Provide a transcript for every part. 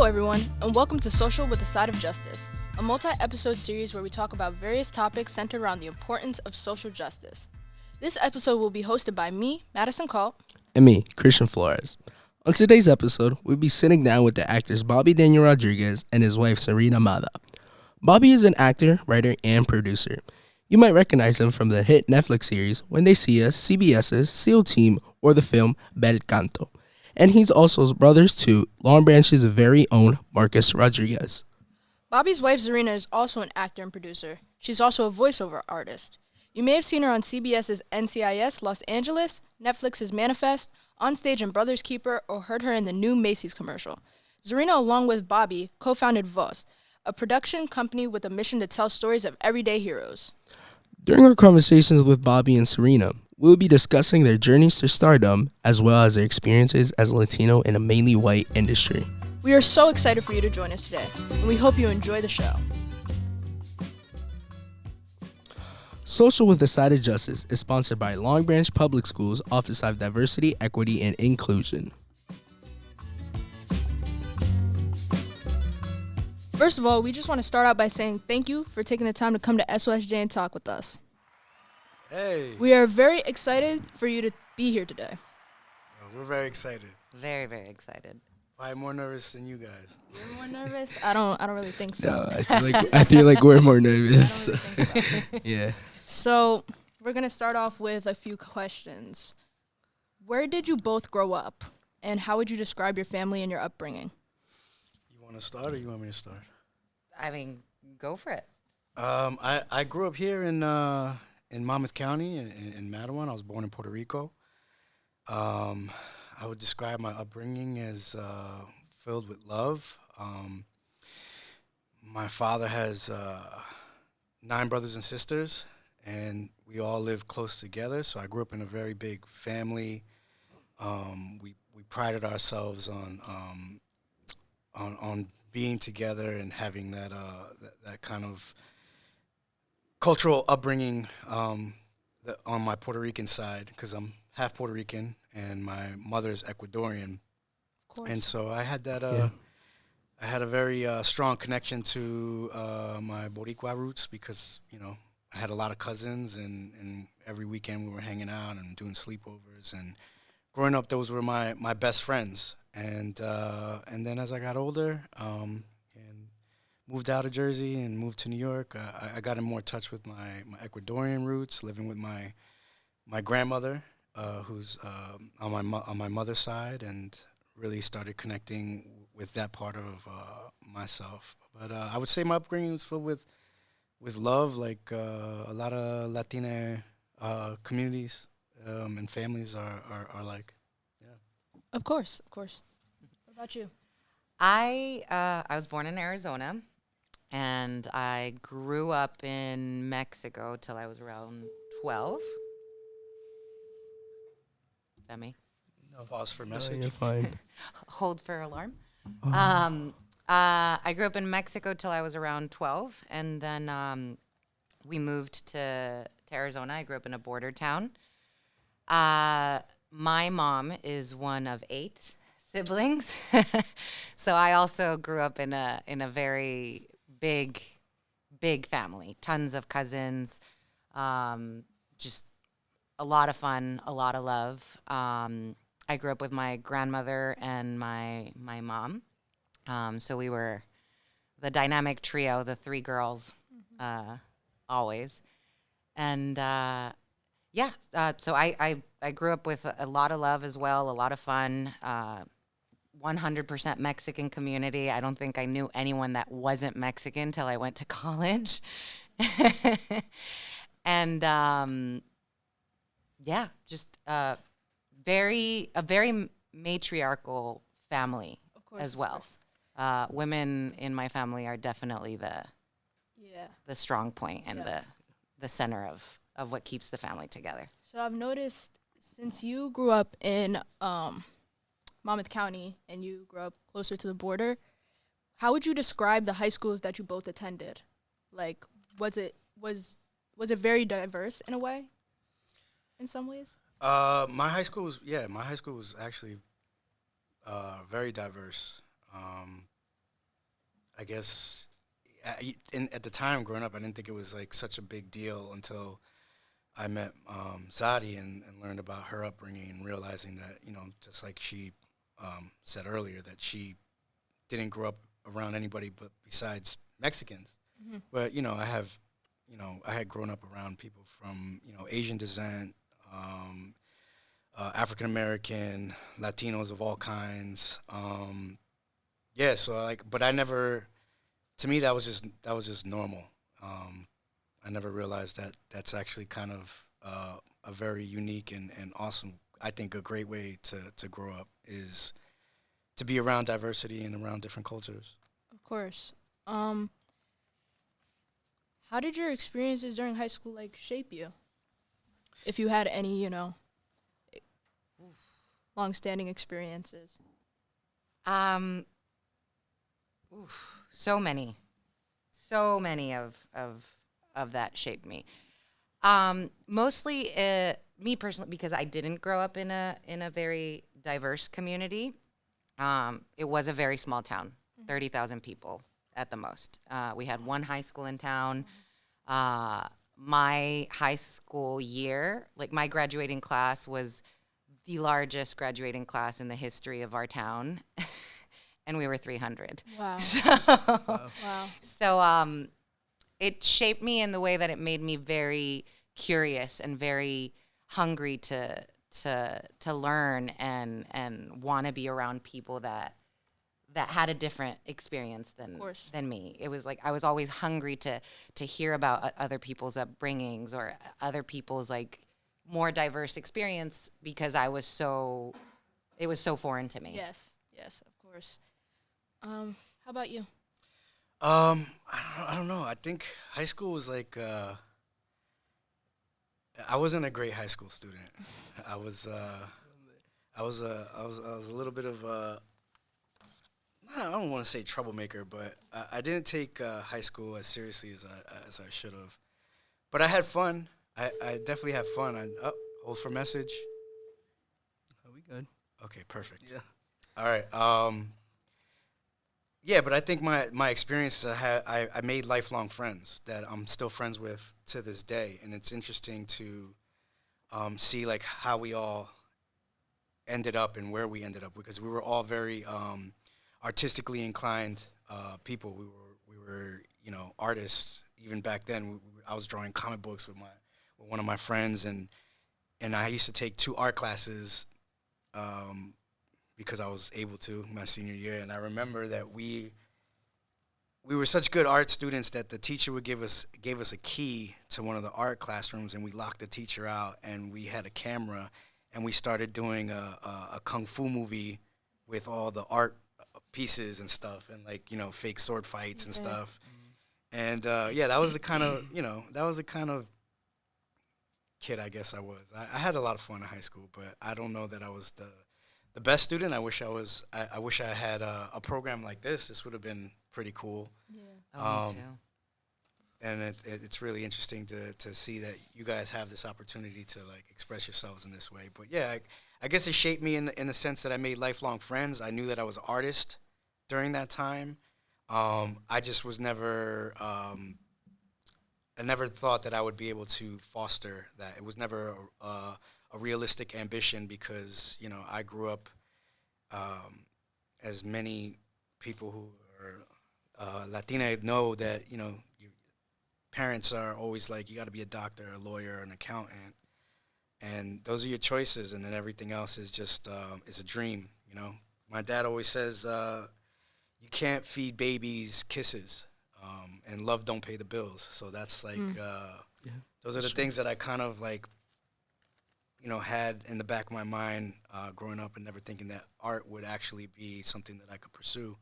Hello, everyone, and welcome to Social with a Side of Justice, a multi-episode series where we talk about various topics centered around the importance of social justice. This episode will be hosted by me, Madison Colt, and me, Christian Flores. On today's episode, we'll be sitting down with the actors Bobby Daniel Rodriguez and his wife, Czarina Mada. Bobby is an actor, writer, and producer. You might recognize him from the hit Netflix series When They See Us, CBS's SEAL Team, or the film Bel Canto. And he's also brothers to Long Branch's very own Marcus Rodriguez. Bobby's wife, Czarina, is also an actor and producer. She's also a voiceover artist. You may have seen her on CBS's NCIS Los Angeles, Netflix's Manifest, On Stage in Brothers Keeper, or heard her in the new Macy's commercial. Czarina, along with Bobby, co-founded Voz, a production company with a mission to tell stories of everyday heroes. During our conversations with Bobby and Czarina, we'll be discussing their journeys to stardom, as well as their experiences as Latino in a mainly white industry. We are so excited for you to join us today, and we hope you enjoy the show. Social with a Side of Justice is sponsored by Long Branch Public Schools Office of Diversity, Equity, and Inclusion. First of all, we just want to start out by saying thank you for taking the time to come to SOSJ and talk with us. Hey. We are very excited for you to be here today. We're very excited. Very, very excited. Probably more nervous than you guys. You're more nervous? I don't really think so. No, I feel like we're more nervous. I don't really think so. Yeah. So we're going to start off with a few questions. Where did you both grow up, and how would you describe your family and your upbringing? You want to start or you want me to start? I mean, go for it. I grew up here in Monmouth County in Madawan. I was born in Puerto Rico. I would describe my upbringing as filled with love. My father has 9 brothers and sisters, and we all live close together. So I grew up in a very big family. We prided ourselves on being together and having that kind of cultural upbringing on my Puerto Rican side, because I'm half Puerto Rican and my mother is Ecuadorian. Of course. And so I had that. I had a very strong connection to my Boricua roots because I had a lot of cousins, and every weekend we were hanging out and doing sleepovers. And growing up, those were my best friends. And then as I got older and moved out of Jersey and moved to New York, I got in more touch with my Ecuadorian roots, living with my grandmother, who's on my mother's side, and really started connecting with that part of myself. But I would say my upbringing was filled with love, like a lot of Latina communities and families are like. Of course. What about you? I was born in Arizona, and I grew up in Mexico till I was around 12. Is that me? No. Pause for message. No, you're fine. Hold for alarm. I grew up in Mexico till I was around 12, and then we moved to Arizona. I grew up in a border town. My mom is one of 8 siblings, so I also grew up in a very big family. Tons of cousins, just a lot of fun, a lot of love. I grew up with my grandmother and my mom, so we were the dynamic trio, the 3 girls, always, and. So I grew up with a lot of love as well, a lot of fun, 100% Mexican community. I don't think I knew anyone that wasn't Mexican till I went to college. And, just a very matriarchal family as well. Women in my family are definitely the strong point and the center of what keeps the family together. So I've noticed since you grew up in Monmouth County and you grew up closer to the border, how would you describe the high schools that you both attended? Like, was it very diverse in a way, in some ways? My high school was actually very diverse. I guess at the time growing up, I didn't think it was like such a big deal until I met Zadi and learned about her upbringing and realizing that, just like she said earlier, that she didn't grow up around anybody but besides Mexicans. Mm-hmm. But, I had grown up around people from, Asian descent, African American, Latinos of all kinds. Yeah, so but I never, to me, that was just normal. I never realized that that's actually kind of a very unique and awesome, I think a great way to grow up is to be around diversity and around different cultures. Of course. How did your experiences during high school shape you? If you had any, long-standing experiences. So many of that shaped me. Mostly me personally, because I didn't grow up in a very diverse community. It was a very small town, 30,000 people at the most. We had one high school in town. My high school year, my graduating class was the largest graduating class in the history of our town. And we were 300. Wow. Wow. So it shaped me in the way that it made me very curious and very hungry to learn and want to be around people that had a different experience than me. It was I was always hungry to hear about other people's upbringings or other people's more diverse experience because it was so foreign to me. Yes, of course. How about you? I don't know. I think high school was I wasn't a great high school student. I was a little bit of I don't want to say troublemaker, but I didn't take high school as seriously as I should have. But I had fun. I definitely had fun. Hold for message. Are we good? Okay, perfect. Yeah. All right. Yeah, but I think my experiences, I made lifelong friends that I'm still friends with to this day, and it's interesting to see how we all ended up and where we ended up because we were all very artistically inclined people. We were artists even back then. I was drawing comic books with one of my friends, and I used to take 2 art classes. Because I was able to my senior year, and I remember that we were such good art students that the teacher would gave us a key to one of the art classrooms, and we locked the teacher out, and we had a camera, and we started doing a kung fu movie with all the art pieces and stuff, and fake sword fights and stuff, and that was the kind of kid I guess I was. I had a lot of fun in high school, but I don't know that I was the best student. I wish I had a program like this. This would have been pretty cool. Yeah. Oh, me too. And it's really interesting to see that you guys have this opportunity to express yourselves in this way. But yeah, I guess it shaped me in the sense that I made lifelong friends. I knew that I was an artist during that time. I just was never. I never thought that I would be able to foster that. It was never a realistic ambition because I grew up as many people who are Latina know that your parents are always you got to be a doctor, a lawyer, an accountant, and those are your choices, and then everything else is just is a dream. My dad always says you can't feed babies kisses, and love don't pay the bills. So that's those are the things that I kind of had in the back of my mind growing up and never thinking that art would actually be something that I could pursue.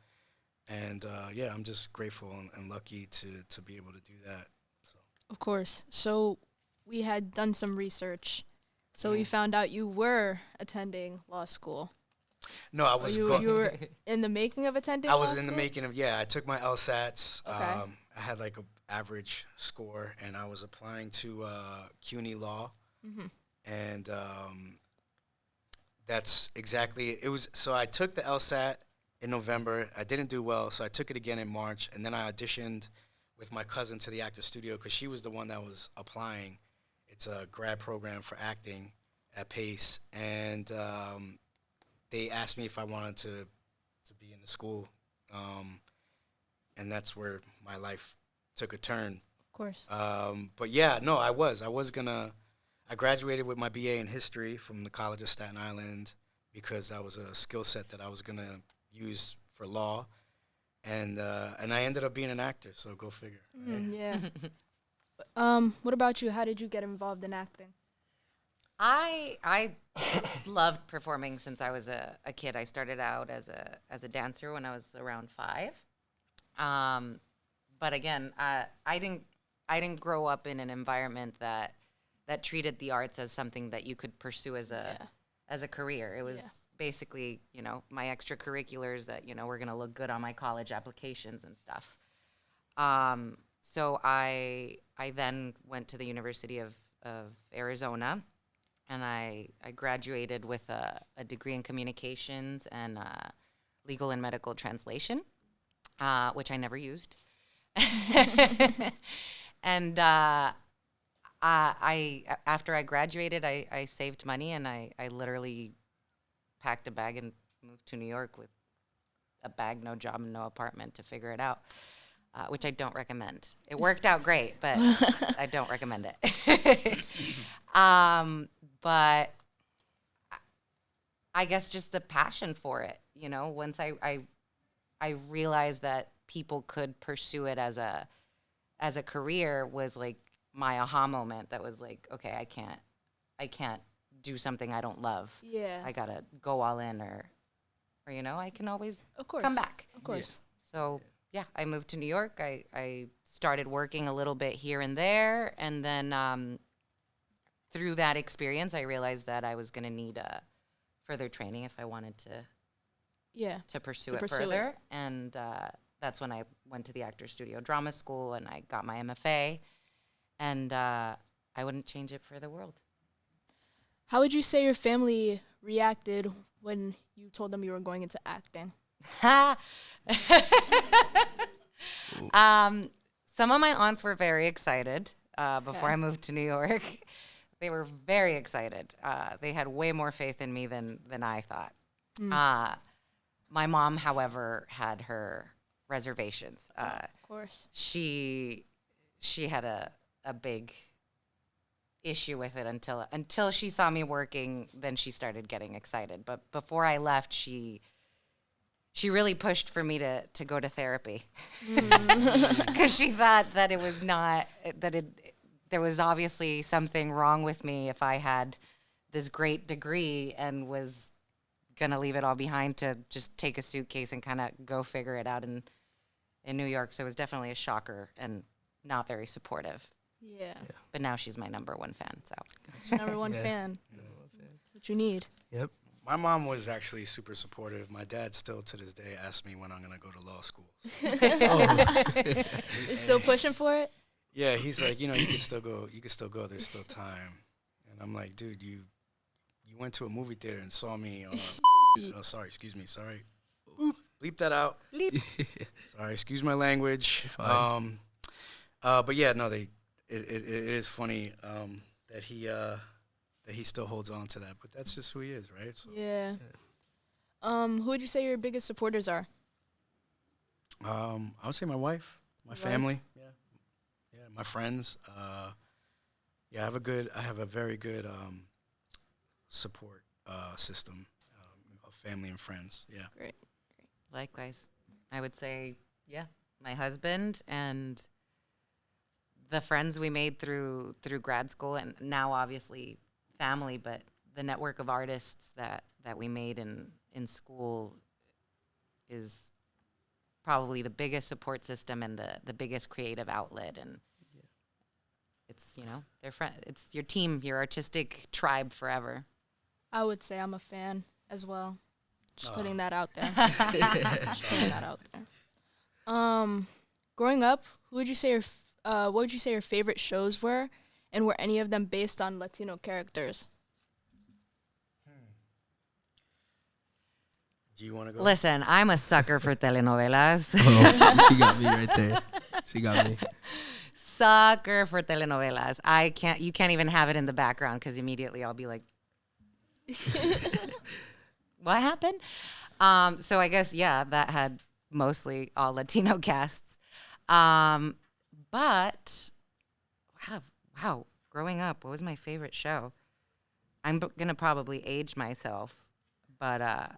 And, I'm just grateful and lucky to be able to do that. So. Of course. So we had done some research. So we found out you were attending law school. No, I was. You were in the making of attending. I was law in school? the making of. Yeah, I took my LSATs. Okay. I had a average score, and I was applying to CUNY Law. Mm-hmm. And that's exactly it was. So I took the LSAT, in November. I didn't do well, so I took it again in March, and then I auditioned with my cousin to the Actor Studio because she was the one that was applying. It's a grad program for acting at Pace, and they asked me if I wanted to be in the school, and that's where my life took a turn. Of course. But yeah, no, I was I graduated with my BA in history from the College of Staten Island because that was a skill set that I was gonna use for law, and I ended up being an actor. So go figure. Yeah. What about you? How did you get involved in acting? I loved performing since I was a kid. I started out as a dancer when I was around 5. But again, I didn't grow up in an environment that treated the arts as something that you could pursue as a career. It was basically, my extracurriculars that, were going to look good on my college applications and stuff. So I then went to the University of Arizona, and I graduated with a degree in communications and legal and medical translation, which I never used. And I after I graduated, I saved money, and I literally packed a bag and moved to New York with a bag, no job, and no apartment to figure it out, which I don't recommend. It worked out great, but I don't recommend it. But I guess just the passion for it, once I realized that people could pursue it as a career was like my aha moment. That was like, okay, I can't do something I don't love. Yeah. I gotta go all in, or I can always Of course. come back. Of course. So yeah, I moved to New York. I started working a little bit here and there, and then through that experience, I realized that I was gonna need further training if I wanted to pursue it further. And that's when I went to the Actor Studio Drama School, and I got my MFA, and I wouldn't change it for the world. How would you say your family reacted when you told them you were going into acting? Some of my aunts were very excited before I moved to New York. They were very excited. They had way more faith in me than I thought. My mom, however, had her reservations. Of course. She had a big issue with it until she saw me working. Then she started getting excited. But before I left, she really pushed for me to go to therapy because she thought that it was not there was obviously something wrong with me if I had this great degree and was gonna leave it all behind to just take a suitcase and kind of go figure it out in New York. So it was definitely a shocker and not very supportive. Yeah. But now she's my number one fan. So Number one fan. What you need. Yep. My mom was actually super supportive. My dad still to this day asks me when I'm gonna go to law school. You're still pushing for it? Yeah, he's like, you can still go. You can still go. There's still time. And I'm like, dude, you went to a movie theater and saw me on oh, sorry, excuse me, sorry. Boop, bleep that out. Bleep. Sorry, excuse my language. But yeah, no, it is funny that he still holds on to that. But that's just who he is, right? So, Yeah. Who would you say your biggest supporters are? I would say my wife, my family, yeah, my friends. I have a very good support system of family and friends. Yeah. Great. likewise, I would say, yeah, my husband and the friends we made through grad school, and now obviously family, but the network of artists that we made in school is probably the biggest support system and the biggest creative outlet. And it's, it's your team, your artistic tribe forever. I would say I'm a fan as well. Just putting that out there. Just putting that out there. Growing up, what would you say your favorite shows were, and were any of them based on Latino characters? Do you want to go? Listen, I'm a sucker for telenovelas. Oh, she got me right there. She got me. Sucker for telenovelas. You can't even have it in the background because immediately I'll be like, what happened? So I guess, yeah, that had mostly all Latino casts. But wow, growing up, what was my favorite show? I'm going to probably age myself, but I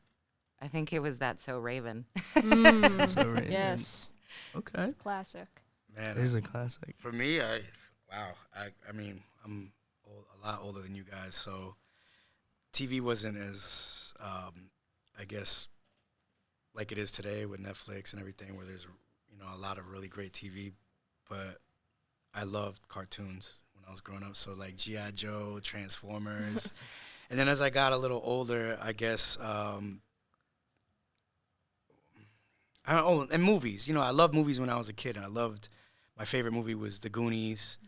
think it was That's So Raven. That's so right. Yes. Okay. It's a classic. Man, It is a classic. for me, I mean, I'm a lot older than you guys, so TV wasn't as, I guess, like it is today with Netflix and everything, where there's, a lot of really great TV. But I loved cartoons when I was growing up, so like G.I. Joe, Transformers. And then as I got a little older, I guess, and movies. I loved movies when I was a kid, and my favorite movie was The Goonies.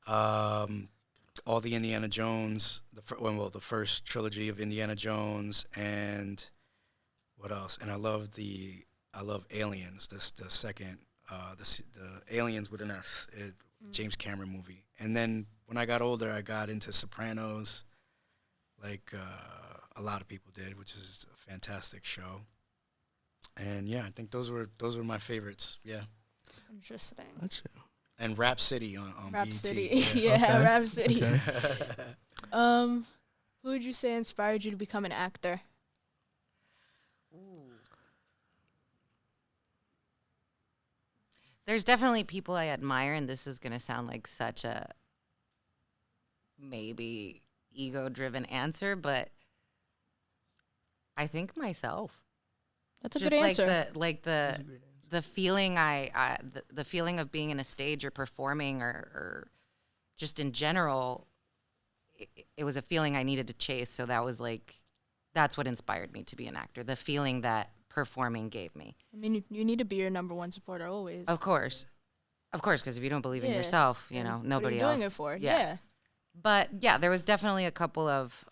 All the Indiana Jones, the first trilogy of Indiana Jones, and what else? And I love Aliens, the second, the Aliens with an S, James Cameron movie. And then when I got older, I got into Sopranos, like a lot of people did, which is a fantastic show. And yeah, I think those were my favorites. Yeah, Interesting. That's true. and Rap City on Rap BET. City. Yeah. Yeah, Okay. Rap City. Okay. Who would you say inspired you to become an actor? There's definitely people I admire, and this is going to sound like such a maybe ego-driven answer, but I think myself. That's a Just good answer. the feeling the feeling of being in a stage or performing or just in general, it was a feeling I needed to chase. So that's what inspired me to be an actor. The feeling that performing gave me. I mean, you need to be your number one supporter always. Of course, because if you don't believe in Yeah. yourself, Then what are nobody you else. doing it for? Yeah. Yeah. But yeah, there was definitely a couple of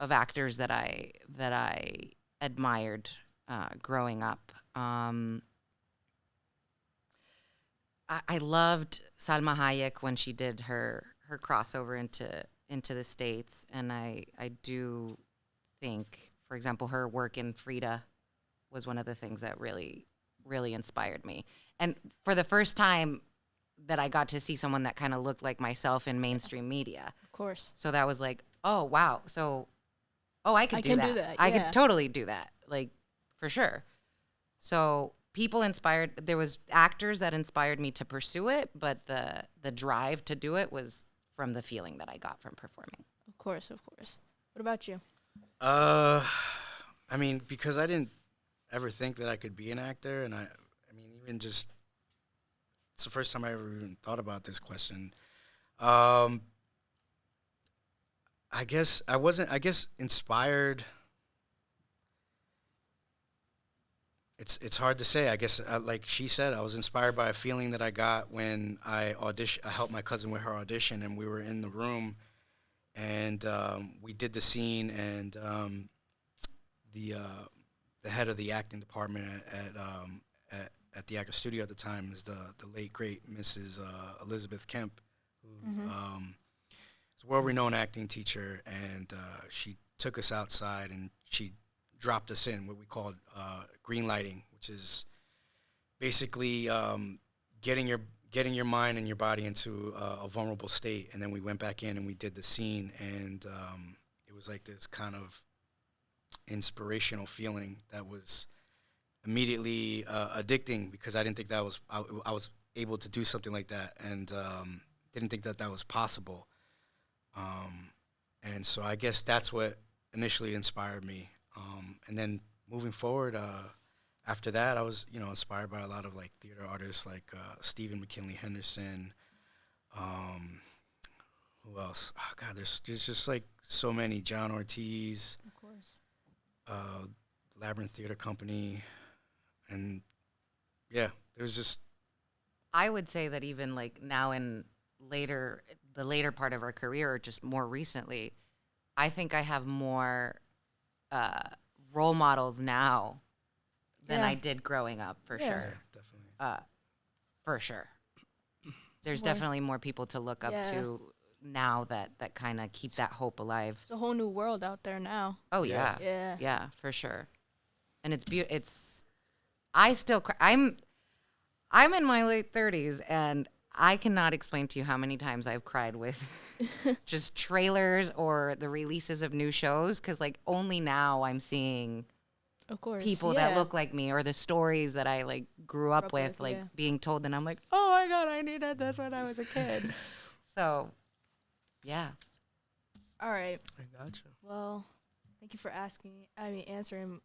actors that I admired growing up. I loved Salma Hayek when she did her crossover into the States, and I do think, for example, her work in Frida was one of the things that really, really inspired me. And for the first time that I got to see someone that kind of looked like myself in mainstream media. Of course. So that was like, oh, wow. So, I could I do can that. do that, I yeah. could totally do that, like, for sure. So people inspired, there was actors that inspired me to pursue it, but the drive to do it was from the feeling that I got from performing. Of course. What about you? I mean, because I didn't ever think that I could be an actor, and I mean, even just it's the first time I ever even thought about this question. I guess I wasn't. I guess inspired. It's hard to say. I guess like she said, I was inspired by a feeling that I got when I helped my cousin with her audition, and we were in the room, and we did the scene, and the head of the acting department at the actor studio at the time is the late great Mrs. Elizabeth Kemp, who is a world-renowned acting teacher, and she took us outside and she dropped us in what we called green lighting, which is basically getting your mind and your body into a vulnerable state. And then we went back in and we did the scene, and it was like this kind of inspirational feeling that was immediately addicting, because I didn't think that I was able to do something like that, and didn't think that was possible. And so I guess that's what initially inspired me. And then moving forward, after that, I was, inspired by a lot of like theater artists like Stephen McKinley Henderson. Who else? Oh God, there's just like so many. John Ortiz, Of course. Labyrinth Theater Company, and yeah, there's just. I would say that even like now in the later part of our career, or just more recently, I think I have more role models now than Yeah. I did growing up, for Yeah. sure. Definitely. For sure. There's more- definitely more people to look up Yeah. to now that kind of keep that hope alive. It's a whole new world out there now. Oh Yeah. yeah. Yeah. For sure. And it's I still I'm in my late 30s, and I cannot explain to you how many times I've cried with just trailers or the releases of new shows, cuz like only now I'm seeing Of course. people yeah. that look like me, or the stories that I like grew up with, like yeah. being told, and I'm like, "Oh my god, I needed this when I was a kid." So, yeah. All right. I gotcha. Well, thank you for answering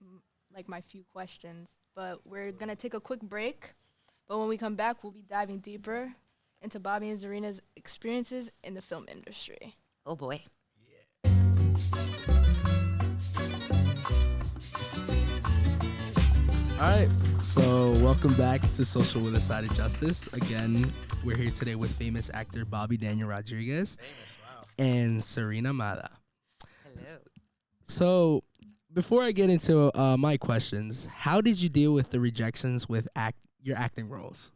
like my few questions. But we're gonna take a quick break. But when we come back, we'll be diving deeper into Bobby and Czarina's experiences in the film industry. Oh boy. All right, so welcome back to Social with a Side of Justice. Again, we're here today with famous actor Bobby Daniel Rodriguez and Czarina Mada. Hello. So, before I get into my questions, how did you deal with the rejections with your acting roles?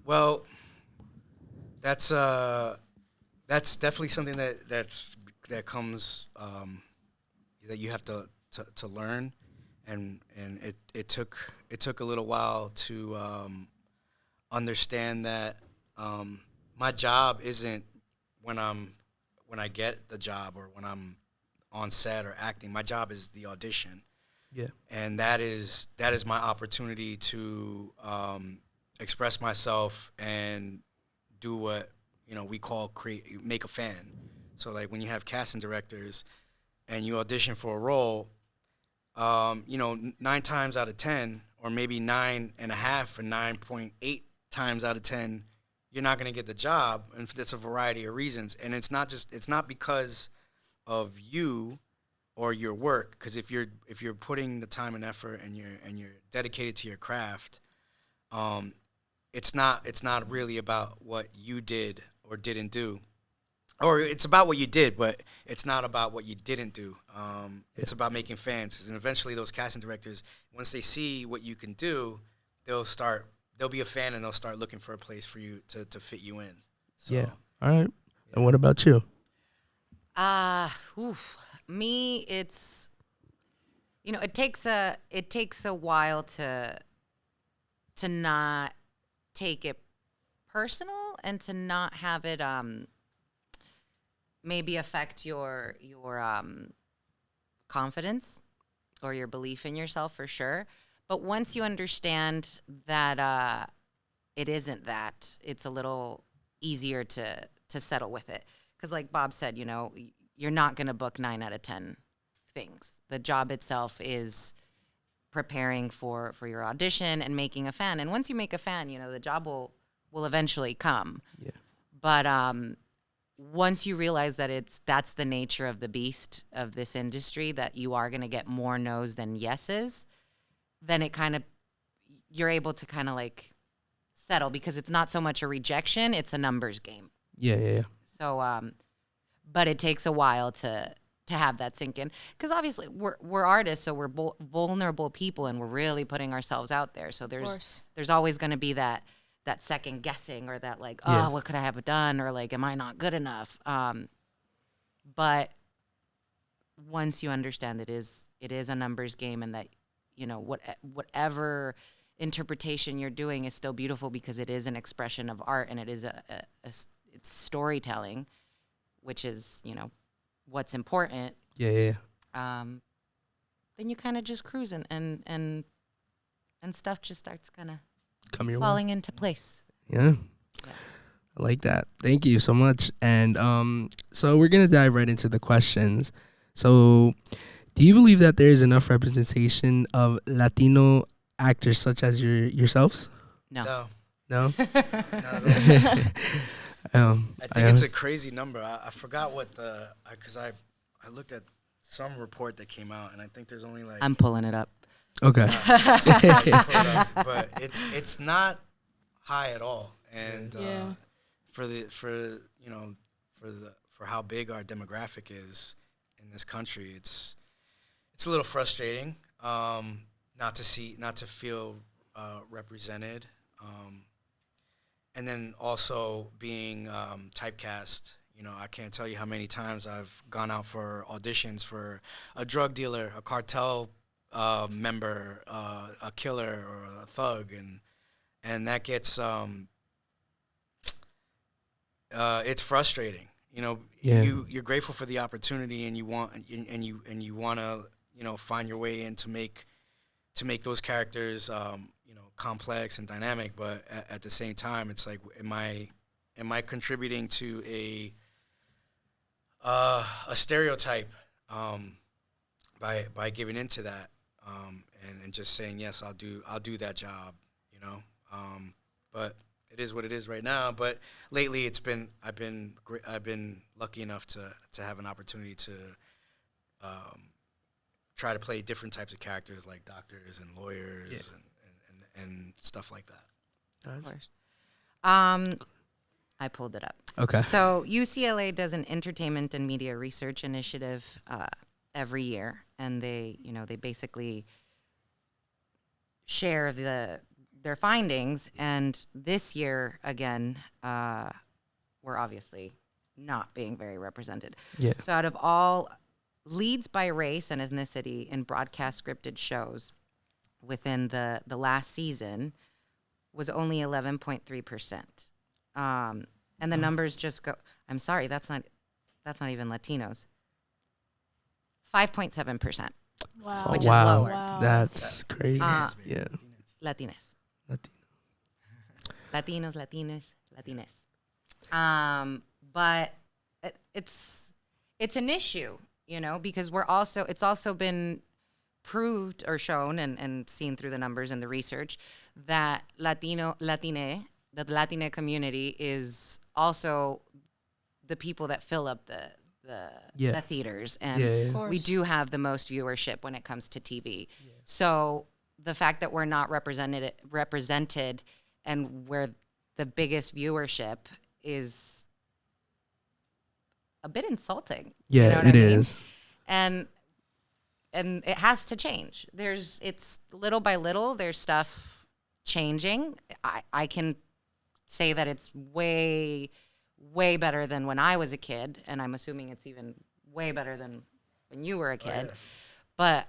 Well, that's definitely something that comes that you have to learn, and it took a little while to understand that my job isn't when I get the job or when I'm on set or acting. My job is the audition. Yeah. And that is my opportunity to express myself and do what we call make a fan. So like when you have casting directors and you audition for a role, 9 times out of 10, or maybe 9.5 or 9.8 times out of 10, you're not going to get the job, and that's a variety of reasons. And it's not because of you or your work, because if you're putting the time and effort and you're dedicated to your craft, it's not really about what you did or didn't do, or it's about what you did, but it's not about what you didn't do. It's about making fans, and eventually those casting directors, once they see what you can do, they'll be a fan, and they'll start looking for a place for you to fit you in. So, Yeah. All right. And what about you? Me, it's it takes a while to not take it personal, and to not have it maybe affect your confidence or your belief in yourself, for sure. But once you understand that it isn't that, it's a little easier to settle with it. Because like Bob said, you're not going to book 9 out of 10 things. The job itself is preparing for your audition and making a fan. And once you make a fan, the job will eventually come. Yeah. But once you realize that that's the nature of the beast of this industry, that you are going to get more no's than yeses, then you're able to kind of like settle, because it's not so much a rejection, it's a numbers game. Yeah. So, but it takes a while to have that sink in, because obviously we're artists, so we're vulnerable people, and we're really putting ourselves out there. So there's always going to be that second guessing, or that like, Yeah. oh, what could I have done, or like, am I not good enough? But once you understand it is a numbers game, and that whatever interpretation you're doing is still beautiful, because it is an expression of art, and it is it's storytelling, which is what's important. Yeah. Then you kind of just cruise, and stuff just starts kind of Come your way. falling into place. Yeah. I like that. Thank you so much. And so we're going to dive right into the questions. So do you believe that there is enough representation of Latino actors such as yourselves? No. No? Not at all. I think I- it's a crazy number. I forgot what because I looked at some report that came out, and I think there's only like I'm pulling it up. Okay. but it's not high at all. And Yeah. for for how big our demographic is in this country, it's a little frustrating not to feel represented, and then also being typecast. You know, I can't tell you how many times I've gone out for auditions for a drug dealer, a cartel member, a killer, or a thug, and that gets it's frustrating. You know, Yeah. you're grateful for the opportunity, and you want to find your way in to make those characters complex and dynamic. But at the same time, it's like, am I contributing to a stereotype by giving into that, and just saying yes, I'll do that job, but it is what it is right now. But lately, I've been lucky enough to have an opportunity to try to play different types of characters, like doctors and lawyers, and stuff like that. Of course. I pulled it up. Okay. So UCLA does an entertainment and media research initiative every year, and they basically share their findings. And this year, again, we're obviously not being very represented. Yeah. So out of all leads by race and ethnicity in broadcast scripted shows within the last season was only 11.3%. And the numbers just go, I'm sorry, that's not even Latinos. 5.7%. Wow. Which is wow. lower. Wow. That's crazy. Yeah. Latinas. Latino. Latinos, Latines. But it's an issue, because it's also been proved or shown and seen through the numbers and the research that the Latina community is also the people that fill up the theaters, and Yeah. we do have the most viewership when it comes to TV. Yeah. So the fact that we're not represented and where the biggest viewership is a bit insulting. Yeah, you know what it I mean? is. And it has to change. It's little by little, there's stuff changing. I can say that it's way, way better than when I was a kid, and I'm assuming it's even way better than when you were a kid. But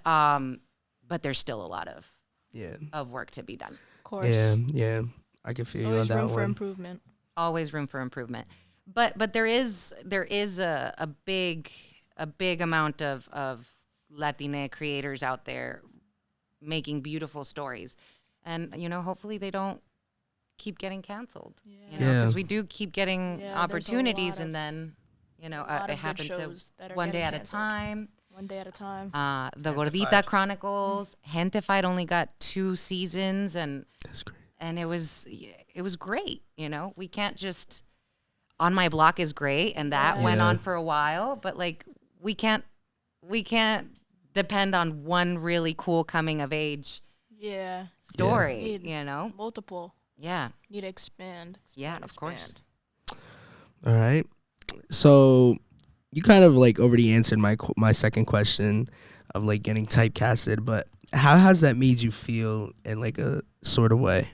there's still a lot of work to be done. Of course. Yeah. I can feel you on Always that room one. for improvement. Always room for improvement. But there is a big amount of Latina creators out there making beautiful stories, and hopefully they don't keep getting canceled. Yeah. Because we do keep getting there's opportunities, a lot and then lot it of good happens to shows that are one day getting at a canceled. time. One day at a time. The Gentified. Gordita Chronicles, Gentified only got 2 seasons, and That's great. it was great. We can't just On My Block is great, and that went Yeah. on for a while, but like we can't depend on one really cool coming of age Yeah. story. Need multiple. Yeah, Need to expand. yeah, of course. All right. So you kind of like already answered my second question of like getting typecasted, but how has that made you feel in like a sort of way?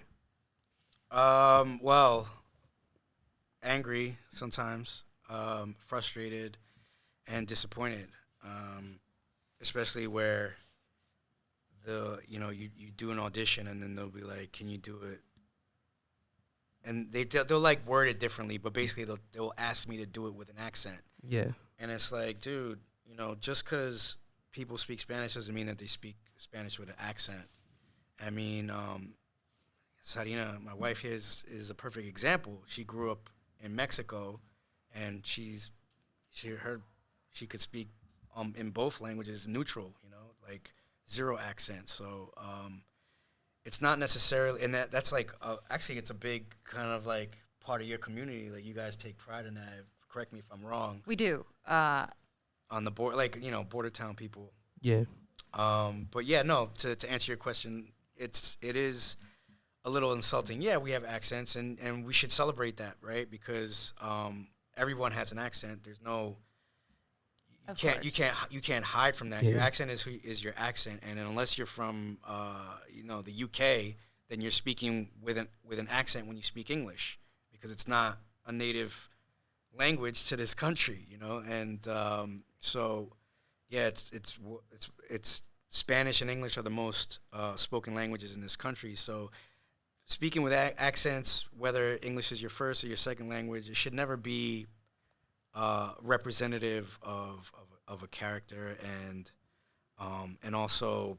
Well, angry sometimes, frustrated, and disappointed. Especially where you do an audition and then they'll be like, "Can you do it?" And they'll like word it differently, but basically they'll ask me to do it with an accent. Yeah. And it's like, dude, just because people speak Spanish doesn't mean that they speak Spanish with an accent. I mean, Czarina, my wife here, is a perfect example. She grew up in Mexico, and she could speak in both languages neutral, like zero accent. So it's not necessarily, and that's like actually it's a big kind of like part of your community. Like you guys take pride in that. Correct me if I'm wrong. We do. On the board, like border town people. Yeah. But yeah, no. To answer your question, it is a little insulting. Yeah, we have accents, and we should celebrate that, right? Because everyone has an accent. There's no Of you can't hide from that. Yeah. Your accent is your accent, and unless you're from the UK, then you're speaking with an accent when you speak English, because it's not a native language to this country, and so yeah, it's Spanish and English are the most spoken languages in this country. So speaking with accents, whether English is your first or your second language, it should never be representative of a character, and also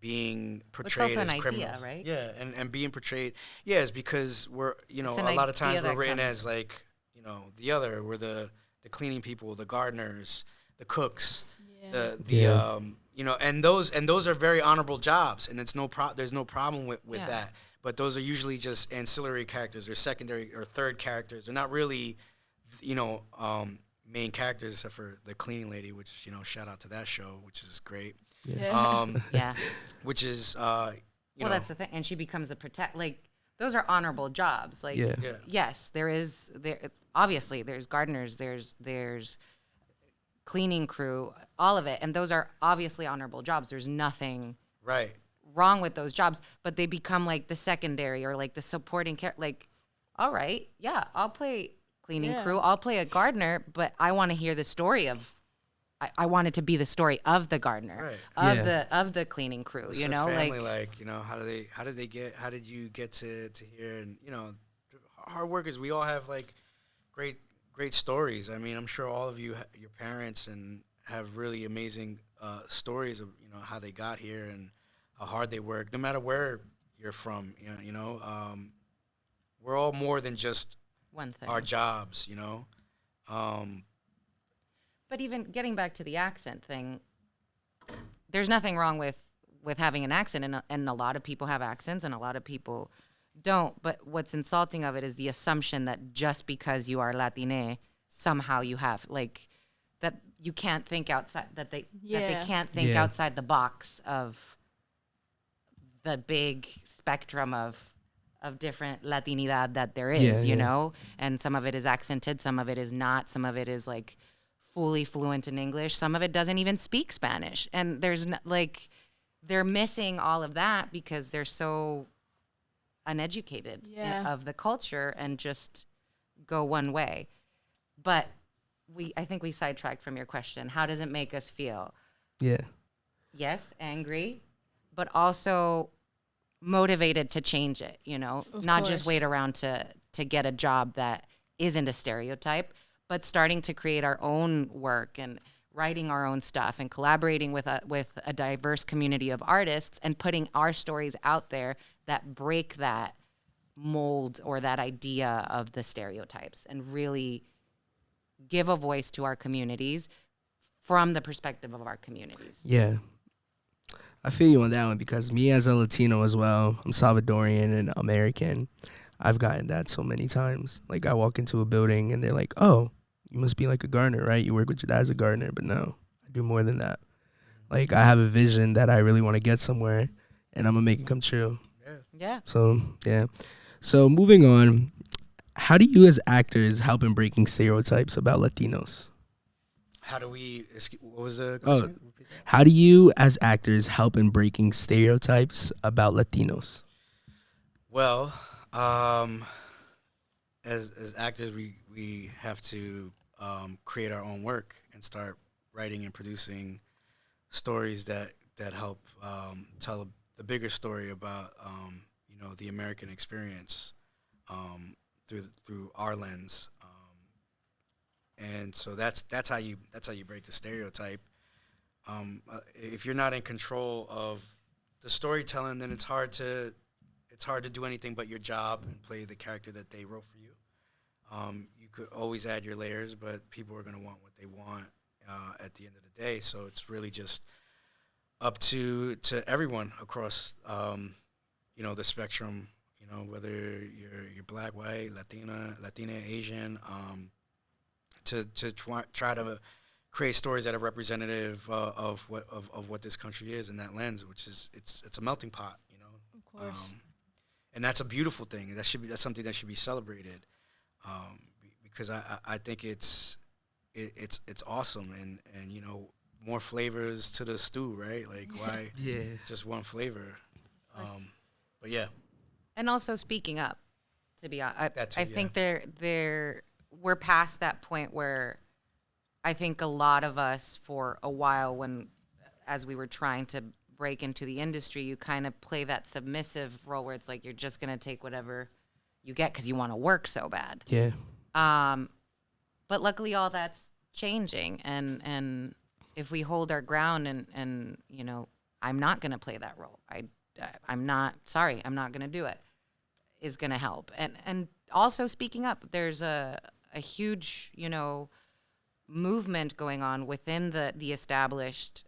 being portrayed also as an idea, criminals, right? Yeah, and being portrayed, yeah, is because we're a an lot of times idea we're that written comes- as like we're the cleaning people, the gardeners, the cooks, Yeah. and those are very honorable jobs, and there's no problem with Yeah. that. But those are usually just ancillary characters or secondary or third characters. They're not really, main characters, except for the cleaning lady, which shout out to that show, which is great. Yeah. Yeah. Which is That's the thing, and she becomes a those are honorable jobs. Like, Yeah. Yeah. yes, obviously there's gardeners, there's cleaning crew, all of it, and those are obviously honorable jobs. There's nothing right. wrong with those jobs, but they become like the secondary or like the supporting like, all right, yeah, I'll play cleaning Yeah. crew, I'll play a gardener, but I want to hear the story of. I want it to be the story of the gardener, Right. of the cleaning crew. It's a family, how did you get to here? And hard workers, we all have like great stories. I mean, I'm sure all of you, your parents, and have really amazing stories of how they got here and how hard they work. No matter where you're from, we're all more than just One thing. our jobs. But even getting back to the accent thing, there's nothing wrong with having an accent, and a lot of people have accents, and a lot of people don't. But what's insulting of it is the assumption that just because you are Latine, somehow you have that you can't think outside that they Yeah. can't think Yeah. outside the box of the big spectrum of different Latinidad that there is, Yeah, yeah. and some of it is accented, some of it is not, some of it is like fully fluent in English, some of it doesn't even speak Spanish, and there's they're missing all of that because they're so uneducated Yeah. of the culture and just go one way. But I think we sidetracked from your question. How does it make us feel? Yeah. Yes, angry, but also motivated to change it, not just course. wait around to get a job that isn't a stereotype, but starting to create our own work and writing our own stuff and collaborating with a diverse community of artists and putting our stories out there that break that mold or that idea of the stereotypes and really give a voice to our communities from the perspective of our communities. Yeah. I feel you on that one because me as a Latino as well, I'm Salvadorian and American. I've gotten that so many times. Like I walk into a building and they're like, "Oh, you must be like a gardener, right? You work with your dad as a gardener." But no, I do more than that. Like I have a vision that I really want to get somewhere and I'm going to make it come true. Yeah. So, yeah. So moving on, how do you as actors help in breaking stereotypes about Latinos? How do we? What was the Oh, question? Repeat that. how do you as actors help in breaking stereotypes about Latinos? Well, as actors, we have to create our own work and start writing and producing stories that help tell the bigger story about the American experience through our lens, and so that's how you break the stereotype. If you're not in control of the storytelling, then it's hard to do anything but your job and play the character that they wrote for you. You could always add your layers, but people are going to want what they want at the end of the day. So it's really just up to everyone across the spectrum. Whether you're black, white, Latina, Asian, to try to create stories that are representative of what this country is in that lens, which is it's a melting pot, Of course. and that's a beautiful thing. That's something that should be celebrated, because I think it's awesome, and more flavors to the stew, right? Like why just one flavor? But yeah, And also speaking up, to be honest, That too, I think we're past that point where I think a lot of us, for a while, as we were trying to break into the industry, you kind of play that submissive role where it's like you're just gonna take whatever you get because you want to work so bad. Yeah. But luckily, all that's changing, and if we hold our ground, and I'm not gonna play that role. I'm not gonna do it, is gonna help. And also speaking up. There's a huge movement going on within the established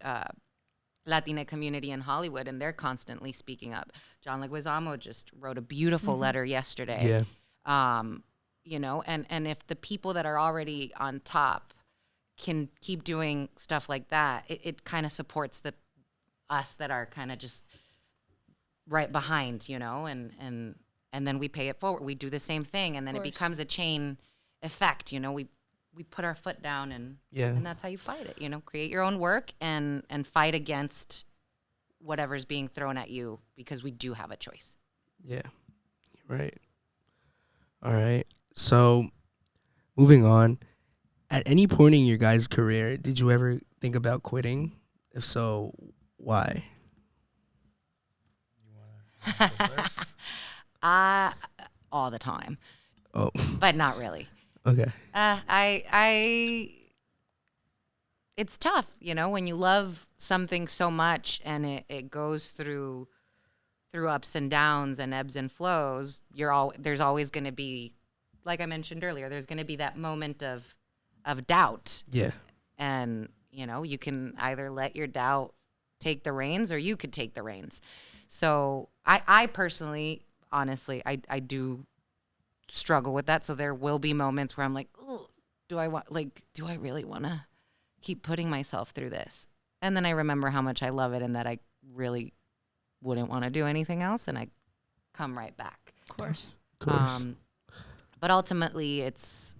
Latina community in Hollywood, and they're constantly speaking up. John Leguizamo just wrote a beautiful letter yesterday. Yeah. And if the people that are already on top can keep doing stuff like that, it kind of supports us that are kind of just right behind, and then we pay it forward. We do the same thing, and then it becomes a chain effect. We put our foot down, and that's how you fight it. Create your own work and fight against whatever's being thrown at you, because we do have a choice. Yeah. You're right. All right. So, moving on. At any point in your guys' career, did you ever think about quitting? If so, why? you want to go first? All the time, Oh, but not really. okay. It's tough, when you love something so much and it goes through ups and downs and ebbs and flows. There's always going to be, like I mentioned earlier, there's going to be that moment of doubt. Yeah. And, you can either let your doubt take the reins, or you could take the reins. So I personally, honestly, I do struggle with that. So there will be moments where I'm like, oh, do I really want to keep putting myself through this? And then I remember how much I love it, and that I really wouldn't want to do anything else, and I come right back. Of course. Of course. But ultimately, it's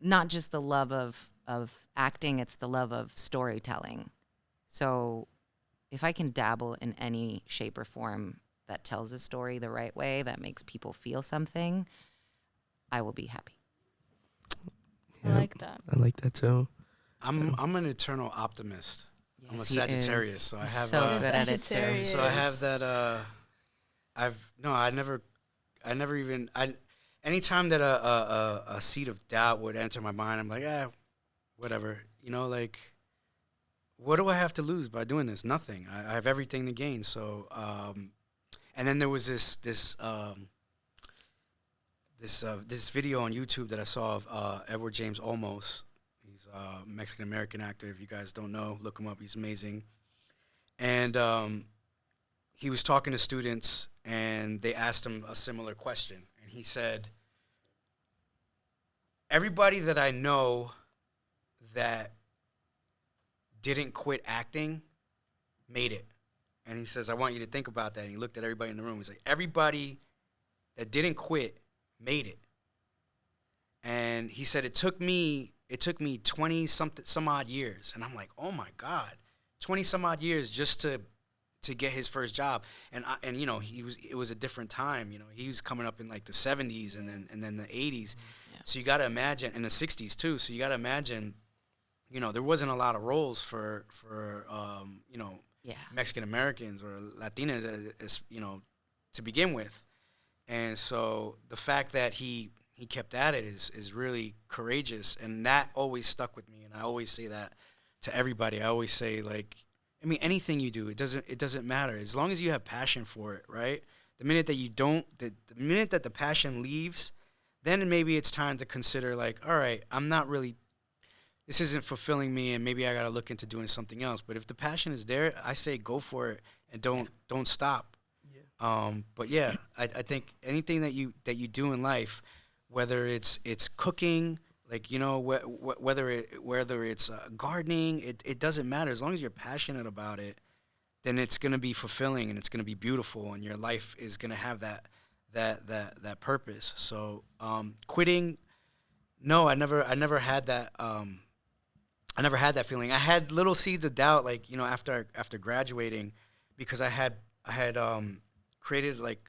not just the love of acting, it's the love of storytelling. So if I can dabble in any shape or form that tells a story the right way, that makes people feel something, I will be happy. I like that. I like that too. I'm an eternal optimist. I'm a Yes, he Sagittarius, is. so I have So good at it, too. Sagittarius. so I have that. Anytime that a seed of doubt would enter my mind, I'm like, whatever. Like, what do I have to lose by doing this? Nothing. I have everything to gain. So, and then there was this video on YouTube that I saw of Edward James Olmos. He's a Mexican American actor. If you guys don't know, look him up. He's amazing. And he was talking to students, and they asked him a similar question. And he said, everybody that I know that didn't quit acting made it. And he says, I want you to think about that. And he looked at everybody in the room. He's like, everybody that didn't quit made it. And he said, it took me 20 some odd years. And I'm like, oh my God, 20 some odd years just to get his first job. And it was a different time. He was coming up in like the 70s and then the 80s. Yeah. So you got to imagine, in the 60s too. So you got to imagine, there wasn't a lot of roles for Mexican Americans or Latinas, to begin with. And so the fact that he kept at it is really courageous, and that always stuck with me. And I always say that to everybody. I always say, like, anything you do, it doesn't matter as long as you have passion for it, right? The minute that you don't, the minute that the passion leaves, then maybe it's time to consider, like, all right, this isn't fulfilling me, and maybe I got to look into doing something else. But if the passion is there, I say go for it and don't stop. Yeah. But yeah, I think anything that you do in life, whether it's cooking, like, whether it's gardening, it doesn't matter. As long as you're passionate about it, then it's going to be fulfilling, and it's going to be beautiful, and your life is going to have that purpose. So quitting, No, I never had that. I never had that feeling. I had little seeds of doubt, like after graduating, because I had created like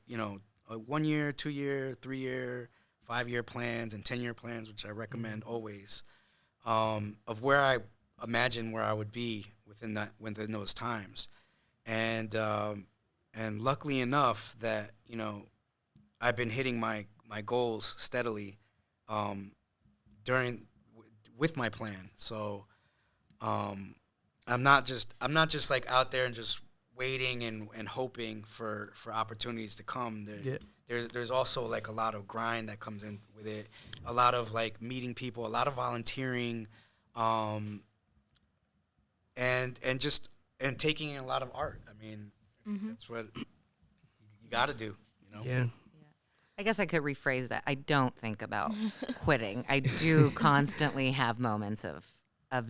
a 1 year, 2 year, 3 year, 5 year plans and 10 year plans, which I recommend always, of where I imagine where I would be within those times, and luckily enough that I've been hitting my goals steadily, during with my plan. So I'm not just like out there and just waiting and hoping for opportunities to come. Yeah. There's also like a lot of grind that comes in with it, a lot of like meeting people, a lot of volunteering, and taking in a lot of art. I mean, that's what you got to do. Yeah. I guess I could rephrase that. I don't think about quitting. I do constantly have moments of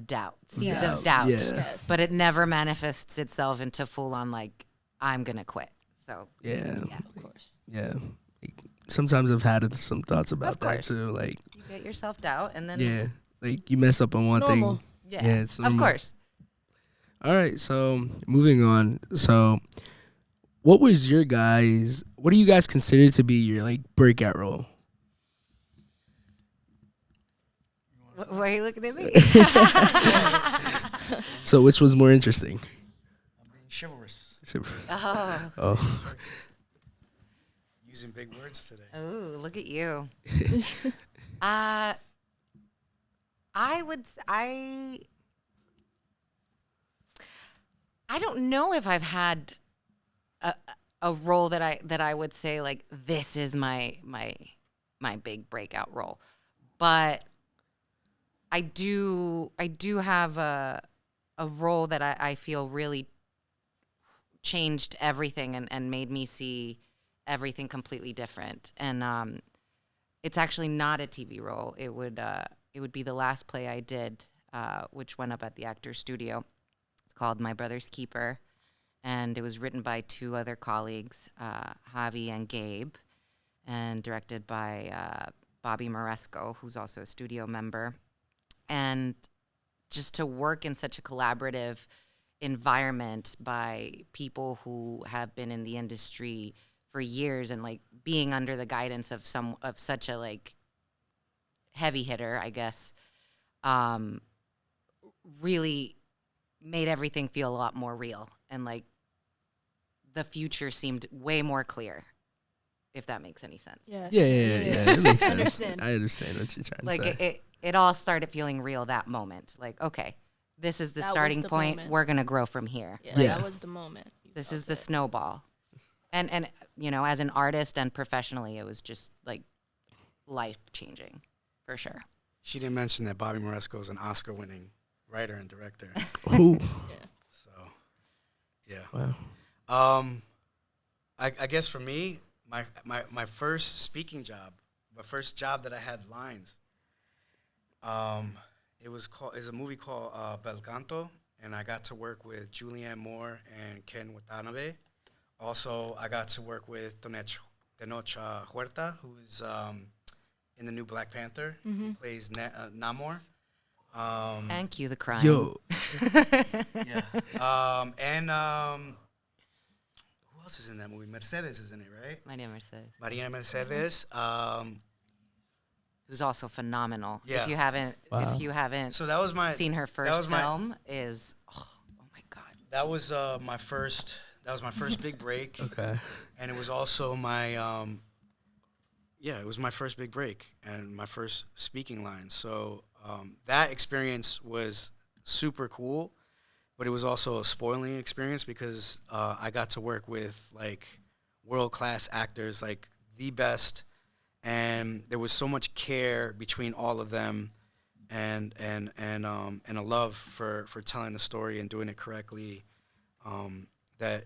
doubt, seeds of doubt, Yeah. Yes. but it never manifests itself into full on like I'm gonna quit. So Yeah. Of course. Yeah. Like, sometimes I've had some thoughts about Of that course. too. Like, you get your self doubt, and then yeah, like you mess up on one normal. thing. yeah, Yeah, it's of normal. course. All right, so moving on. So, what do you guys consider to be your like breakout role? Why are you looking at me? So, which was more interesting? I'm being chivalrous, Oh, Oh, using big words today. ooh, look at you. I don't know if I've had a role that I would say like this is my big breakout role, but I do have a role that I feel really changed everything and made me see everything completely different. And it's actually not a TV role. It would be the last play I did, which went up at the Actors Studio. It's called My Brother's Keeper, and it was written by two other colleagues, Javi and Gabe, and directed by Bobby Moresco, who's also a studio member. And just to work in such a collaborative environment by people who have been in the industry for years, and like being under the guidance of such a like heavy hitter, I guess, really made everything feel a lot more real, and like the future seemed way more clear, if that makes any sense. Yes. yeah. It makes sense. Understand. I understand what you're trying Like to say. it all started feeling real that moment. Like, okay, this is the That was starting the point. moment. We're gonna grow from here. Yeah, Yeah. that was the moment. You This felt is the it. snowball. And as an artist and professionally, it was just like life changing, for sure. She didn't mention that Bobby Moresco is an Oscar-winning writer and director. Ooh, So, yeah. wow. I guess for me, my first speaking job, my first job that I had lines, it was a movie called Bel Canto, and I got to work with Julianne Moore and Ken Watanabe. Also, I got to work with Tenoch Huerta, who's in the new Black Panther. He plays Namor. And cue the crying. Yo, Yeah. And who else is in that movie? Mercedes is in it, right? My name is Mercedes, Maria Mercedes. who's also phenomenal. Yeah. If you haven't, Wow. if you haven't So that was my seen her that first was my- film, is oh my god. That was my first. That was my first big break, okay. and it was also my it was my first big break and my first speaking line. So that experience was super cool, but it was also a spoiling experience because I got to work with like world-class actors, like the best, and there was so much care between all of them, and a love for telling the story and doing it correctly, that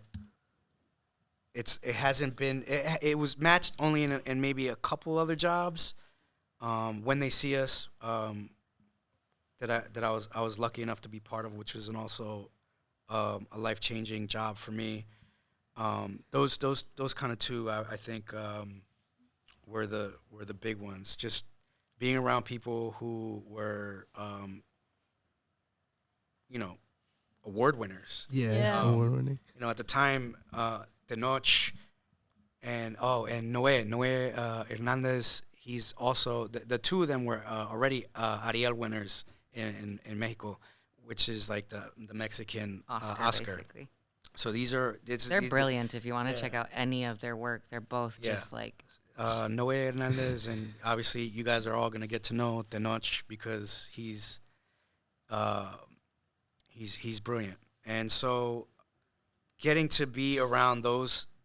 it hasn't been it was matched only in maybe a couple other jobs when they see us, that I was lucky enough to be part of, which was also a life-changing job for me. Those kind of two I think were the big ones. Just being around people who were, you know, award winners. Yeah, Yeah. award winning. You know, at the time, Tenoch and Noé Hernandez. He's also the two of them were already Ariel winners in Mexico, which is like the Mexican Oscar. Basically. So they're They're brilliant. If you want to check out any of their work, they're both just like Noé Hernandez, and obviously you guys are all gonna get to know Tenoch because he's brilliant. And so getting to be around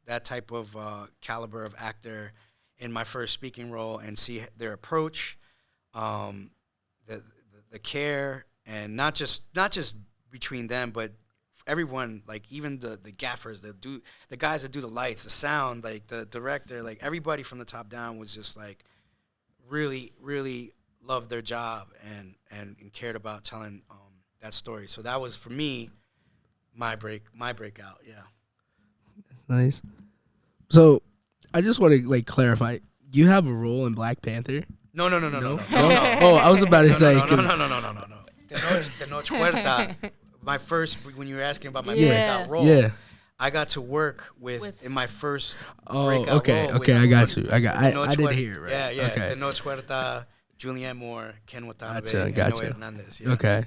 that type of caliber of actor in my first speaking role and see their approach, the care, and not just between them, but everyone, like even the gaffers, the guys that do the lights, the sound, like the director, like everybody from the top down was just like really, really loved their job and cared about telling that story. So that was for me my breakout. Yeah. That's nice. So I just want to like clarify. You have a role in Black Panther? No. Oh, I was about to say. No. Tenoch Huerta. My first, when you were asking about my breakout role, I got to work with in my first breakout role. Okay, I got you. I didn't hear it right. Yeah. Okay. Tenoch Huerta, Julianne Moore, Ken Watanabe, Gotcha. and Noé Hernandez. Yeah. Okay.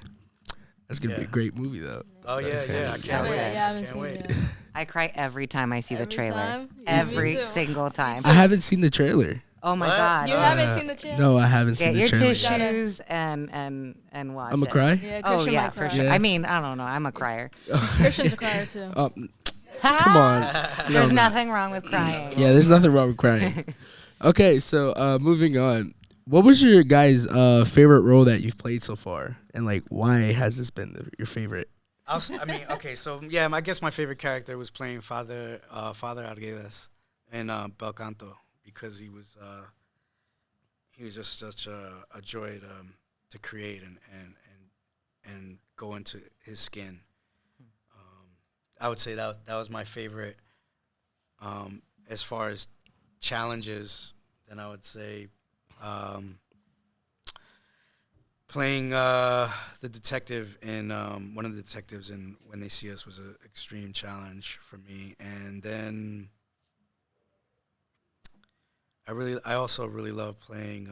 That's going to be a great movie, though. Oh, yeah. I So can't good. wait. Yeah, I haven't Can't seen wait. it yet. I cry every time I see the Every trailer. time? Yeah, me Every too. single time. I haven't seen the trailer. Oh my What? god. You haven't seen the trailer? No, I haven't Get seen your the trailer. tissues and watch I'm it. a cry? Yeah, Oh Christian yeah, might for cry. sure. Yeah. I mean, I don't know. I'm a crier. Christian's a crier too. Come on. There's No. nothing wrong with crying. Yeah, there's nothing wrong with crying. Okay, so moving on. What was your guys' favorite role that you've played so far? And like, why has this been your favorite? I guess my favorite character was playing Father Arguedas in Bel Canto because he was just such a joy to create and go into his skin. I would say that was my favorite. As far as challenges, then I would say playing the detective in one of the detectives in When They See Us was an extreme challenge for me. And then I also really love playing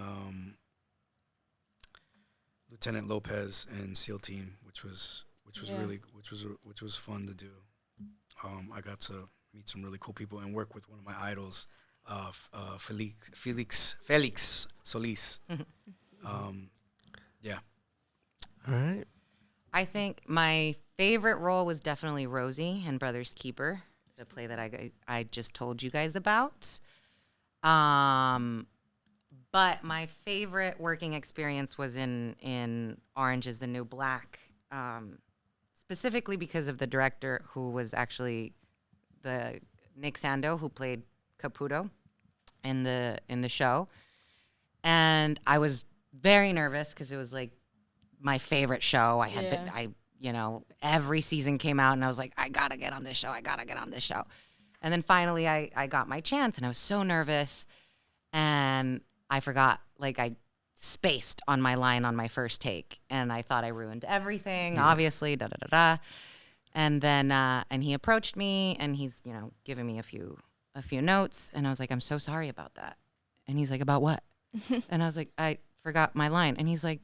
Lieutenant Lopez in SEAL Team, which was fun to do. I got to meet some really cool people and work with one of my idols, Felix Solis. Yeah. All right. I think my favorite role was definitely Rosie in Brother's Keeper, the play that I just told you guys about. But my favorite working experience was in Orange is the New Black, specifically because of the director, who was actually the Nick Sando, who played Caputo in the show. And I was very nervous because it was like my favorite show. I had been, every season came out and I was like, I gotta get on this show. And then finally I got my chance and I was so nervous and I forgot, like I spaced on my line on my first take and I thought I ruined everything, obviously, And then, and he approached me and he's, giving me a few notes and I was like, I'm so sorry about that. And he's like, about what? And I was like, I forgot my line. And he's like,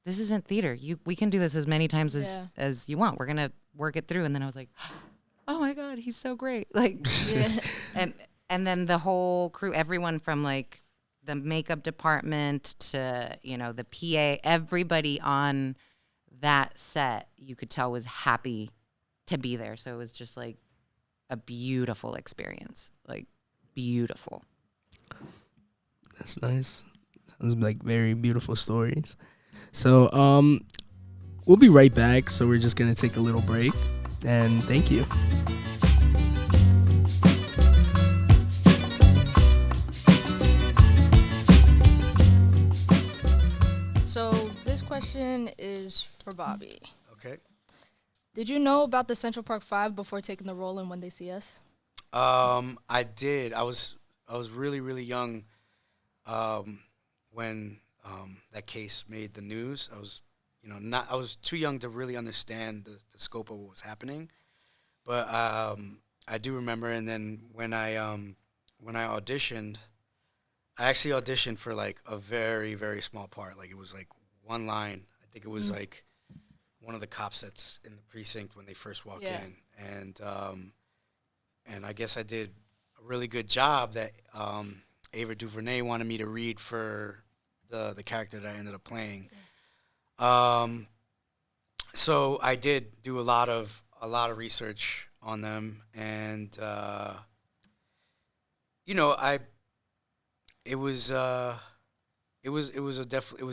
this isn't theater. We can do this as many times as you want. We're going to work it through. And then I was like, oh my God, he's so great. Like, and then the whole crew, everyone from like the makeup department to, the PA, everybody on that set, you could tell was happy to be there. So it was just like a beautiful experience, like beautiful. That's nice. Sounds like very beautiful stories. So we'll be right back. So we're just going to take a little break. And thank you. So this question is for Bobby. Okay. Did you know about the Central Park 5 before taking the role in When They See Us? I did. I was really, really young when that case made the news. I was, I was too young to really understand the scope of what was happening. But I do remember, and then when I auditioned, I actually auditioned for like a very, very small part. Like it was like one line. I think it was like one of the cops that's in the precinct when they first walk in, and I guess I did a really good job that Ava DuVernay wanted me to read for the character that I ended up playing. So I did do a lot of research on them, and I it was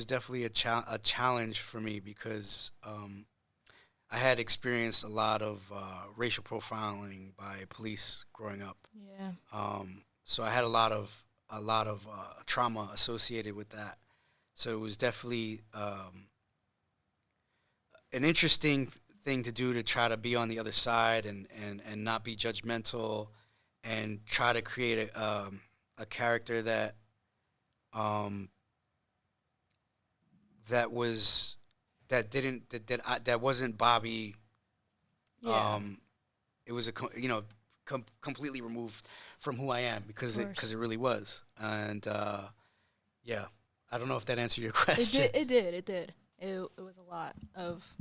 definitely a challenge for me because I had experienced a lot of racial profiling by police growing up. Yeah. So I had a lot of trauma associated with that. So it was definitely an interesting thing to do, to try to be on the other side and not be judgmental, and try to create a character that that wasn't Bobby. Yeah. It was completely removed from who I am, because it really was. And yeah, I don't know if that answered your question. It did. It was a lot of,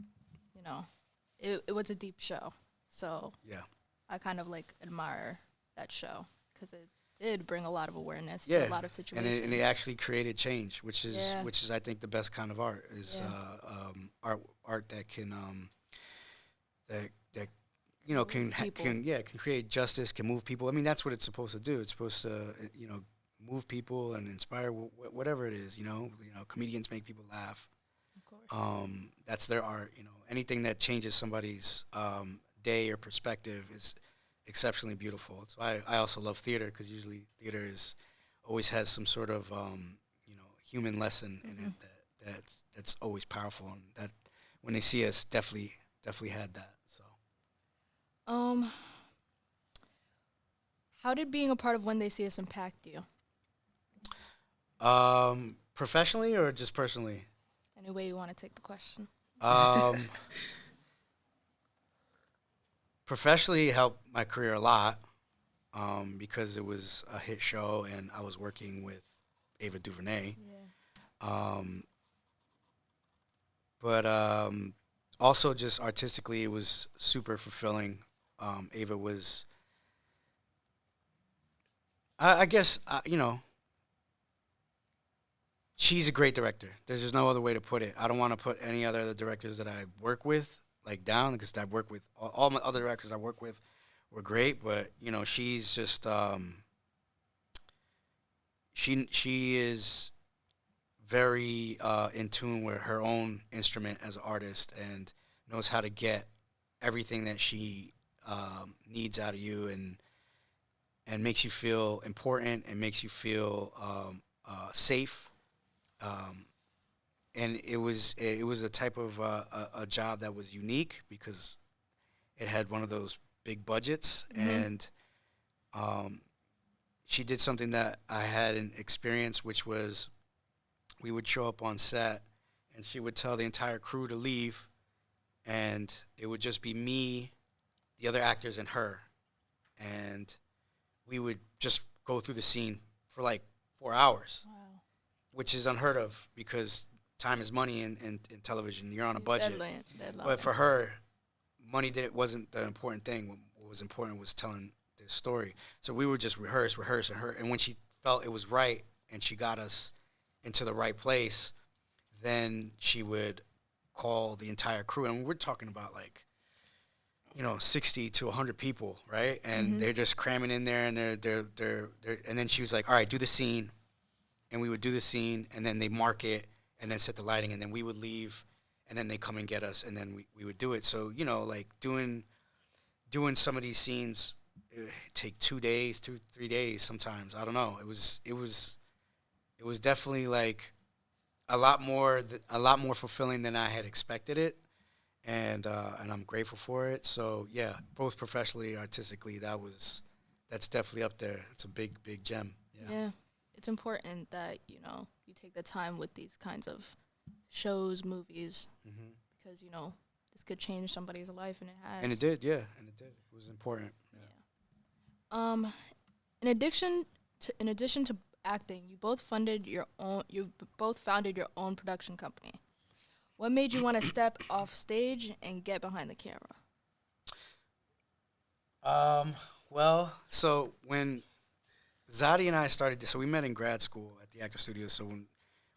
it was a deep show. So Yeah. I kind of like admire that show because it did bring a lot of awareness to a lot of situations. And it actually created change, which is I think the best kind of art is art that can can create justice, can move people. I mean, that's what it's supposed to do. It's supposed to move people and inspire whatever it is. Comedians make people laugh. Of course. That's their art. Anything that changes somebody's day or perspective is exceptionally beautiful. So I also love theater, because usually theater always has some sort of human lesson in it that's always powerful, and that when they see us, definitely had that. So how did being a part of When They See Us impact you? Professionally or just personally? Any way you want to take the question. Professionally, it helped my career a lot, because it was a hit show and I was working with Ava DuVernay. Yeah. But also just artistically, it was super fulfilling. Ava was, I guess, she's a great director. There's just no other way to put it. I don't want to put any other directors that I work with down, because I work with all my other directors I work with were great, but she's just she is very in tune with her own instrument as an artist, and knows how to get everything that she needs out of you, and makes you feel important, and makes you feel safe. And it was a type of a job that was unique, because it had one of those big budgets, and she did something that I hadn't experienced, which was we would show up on set, and she would tell the entire crew to leave, and it would just be me, the other actors, and her, and we would just go through the scene for like 4 hours. Wow. Which is unheard of, because time is money in television. You're on a budget. Deadline. But for her, money wasn't the important thing. What was important was telling the story. So we would just rehearse, and when she felt it was right and she got us into the right place, then she would call the entire crew. And we're talking about 60 to 100 people, right? And they're just cramming in there, and they're and then she was like, "All right, do the scene." And we would do the scene, and then they mark it, and then set the lighting, and then we would leave, and then they come and get us, and then we would do it. So doing some of these scenes take 2 days, 3 days sometimes. I don't know. It was definitely a lot more fulfilling than I had expected it, and I'm grateful for it. So yeah, both professionally, artistically, that's definitely up there. It's a big gem. Yeah. it's important that, you know, you take the time with these kinds of shows, movies, Hmm. because, you know, this could change somebody's life, and it has. And it did, yeah, and it did. It was important. Yeah. Um, in addition to acting, you both founded your own production company. What made you want to step off stage and get behind the camera? Well, so when Zadi and I started, so we met in grad school at the Actor Studio. So when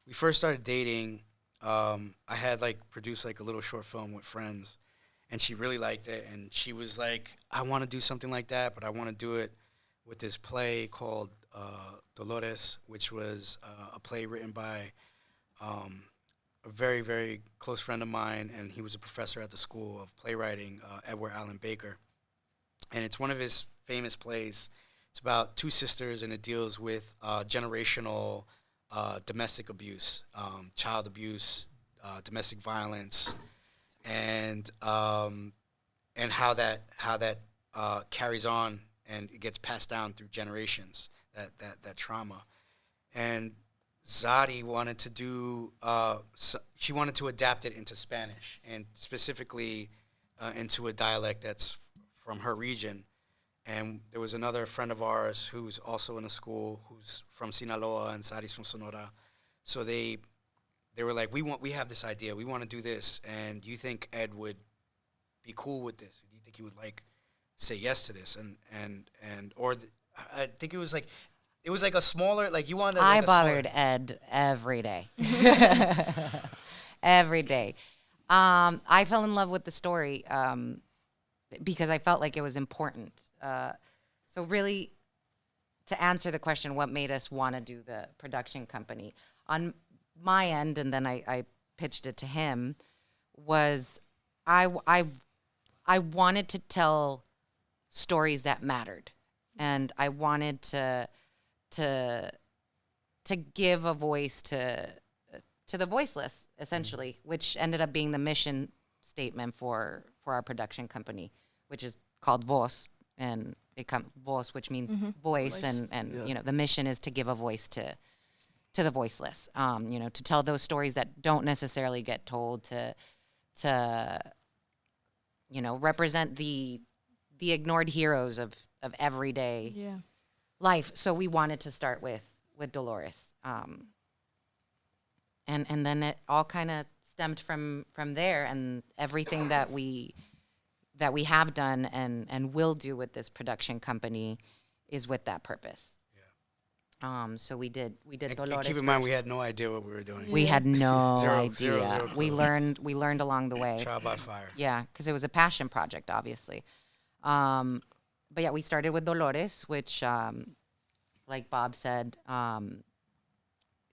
we first started dating, I had like produced like a little short film with friends, and she really liked it. And she was like, "I want to do something like that, but I want to do it with this play called Dolores, which was a play written by a very, very close friend of mine, and he was a professor at the School of Playwriting, Edward Allen Baker. And it's one of his famous plays. It's about two sisters, and it deals with generational domestic abuse, child abuse, domestic violence, and how that carries on and it gets passed down through generations. That trauma, and Zadi wanted to do. She wanted to adapt it into Spanish, and specifically into a dialect that's from her region. And there was another friend of ours who's also in a school who's from Sinaloa, and Zadi's from Sonora. So they were like, we have this idea. We want to do this, and do you think Ed would be cool with this? Do you think he would like say yes to this? I think it was like a smaller, like you wanted. Like I bothered Ed every day. Every day. I fell in love with the story because I felt like it was important. So really, to answer the question, what made us want to do the production company, on my end, and then I pitched it to him, was I wanted to tell stories that mattered, and I wanted to give a voice to the voiceless, essentially, which ended up being the mission statement for our production company, which is called Voz, and Voz, which means voice, and Yeah. you know, the mission is to give a voice to the voiceless, you know, to tell those stories that don't necessarily get told, to you know, represent the ignored heroes of everyday life. So we wanted to start with Dolores, and then it all kind of stemmed from there, and everything that we have done and will do with this production company is with that purpose. Yeah. So we did Dolores. And keep in mind, we had no idea what we were doing. We had no Zero idea. clue. We learned along the way. Trial by fire. Yeah, because it was a passion project, obviously. But yeah, we started with Dolores, which, like Bob said,